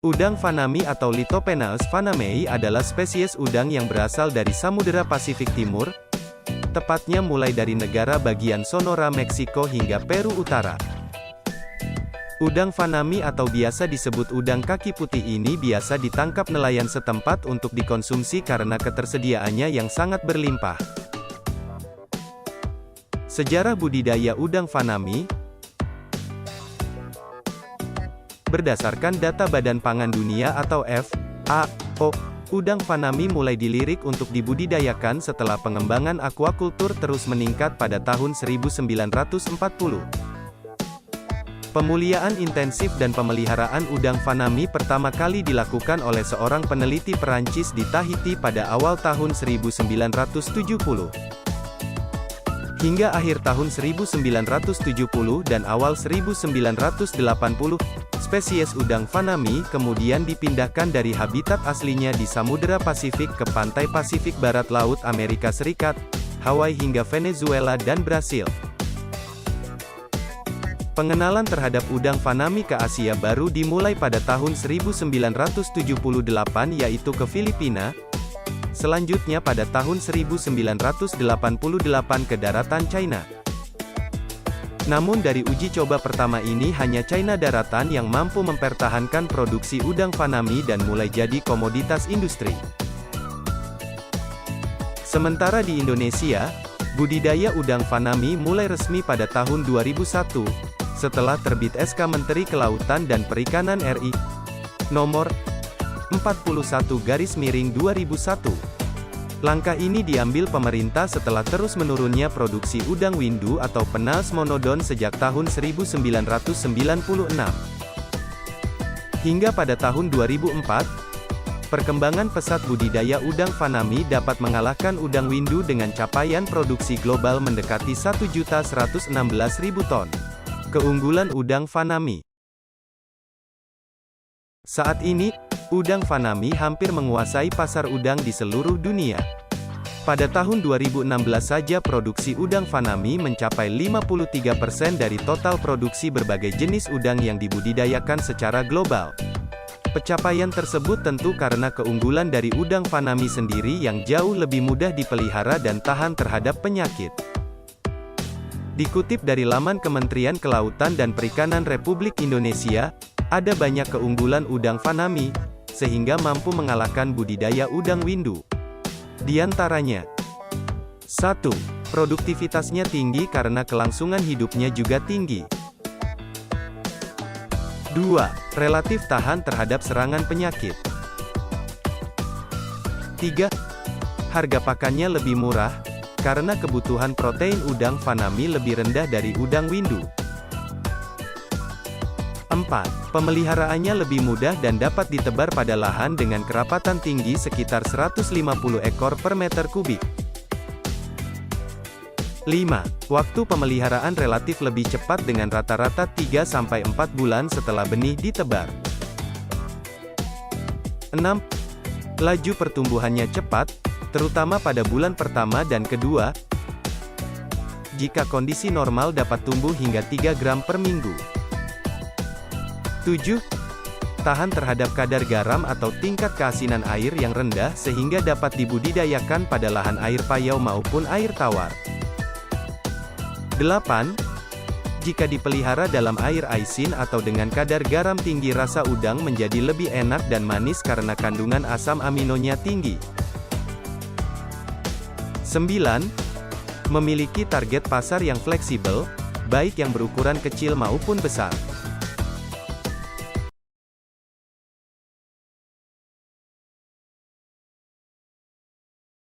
Udang fanami atau Lithopenaeus fanamei adalah spesies udang yang berasal dari Samudera Pasifik Timur, tepatnya mulai dari negara bagian Sonora, Meksiko hingga Peru Utara. Udang fanami atau biasa disebut udang kaki putih ini biasa ditangkap nelayan setempat untuk dikonsumsi karena ketersediaannya yang sangat berlimpah. Sejarah budidaya udang fanami. Berdasarkan data Badan Pangan Dunia atau FAO, udang fanami mulai dilirik untuk dibudidayakan setelah pengembangan akuakultur terus meningkat pada tahun 1940. Pemuliaan intensif dan pemeliharaan udang fanami pertama kali dilakukan oleh seorang peneliti Perancis di Tahiti pada awal tahun 1970. Hingga akhir tahun 1970 dan awal 1980, spesies udang fanami kemudian dipindahkan dari habitat aslinya di Samudera Pasifik ke pantai Pasifik Barat Laut Amerika Serikat, Hawaii hingga Venezuela dan Brasil. Pengenalan terhadap udang fanami ke Asia baru dimulai pada tahun 1978 yaitu ke Filipina, selanjutnya pada tahun 1988 ke daratan China. Namun dari uji coba pertama ini hanya China daratan yang mampu mempertahankan produksi udang fanami dan mulai jadi komoditas industri. Sementara di Indonesia, budidaya udang fanami mulai resmi pada tahun 2001, setelah terbit SK Menteri Kelautan dan Perikanan RI Nomor 41/2001. Langkah ini diambil pemerintah setelah terus menurunnya produksi udang windu atau Penaeus monodon sejak tahun 1996. Hingga pada tahun 2004, perkembangan pesat budidaya udang fanami dapat mengalahkan udang windu dengan capaian produksi global mendekati 1.116.000 ton. Keunggulan udang fanami. Saat ini, udang fanami hampir menguasai pasar udang di seluruh dunia. Pada tahun 2016 saja produksi udang fanami mencapai 53% dari total produksi berbagai jenis udang yang dibudidayakan secara global. Pencapaian tersebut tentu karena keunggulan dari udang fanami sendiri yang jauh lebih mudah dipelihara dan tahan terhadap penyakit. Dikutip dari laman Kementerian Kelautan dan Perikanan Republik Indonesia, ada banyak keunggulan udang fanami, sehingga mampu mengalahkan budidaya udang windu. Di antaranya, 1. Produktivitasnya tinggi karena kelangsungan hidupnya juga tinggi. 2. Relatif tahan terhadap serangan penyakit. 3. Harga pakannya lebih murah, karena kebutuhan protein udang fanami lebih rendah dari udang windu. 4. Pemeliharaannya lebih mudah dan dapat ditebar pada lahan dengan kerapatan tinggi sekitar 150 ekor per meter kubik. 5. Waktu pemeliharaan relatif lebih cepat dengan rata-rata 3-4 bulan setelah benih ditebar. 6. Laju pertumbuhannya cepat, terutama pada bulan pertama dan kedua. Jika kondisi normal dapat tumbuh hingga 3 gram per minggu. 7. Tahan terhadap kadar garam atau tingkat keasinan air yang rendah sehingga dapat dibudidayakan pada lahan air payau maupun air tawar. 8. Jika dipelihara dalam air asin atau dengan kadar garam tinggi, rasa udang menjadi lebih enak dan manis karena kandungan asam aminonya tinggi. 9. Memiliki target pasar yang fleksibel, baik yang berukuran kecil maupun besar.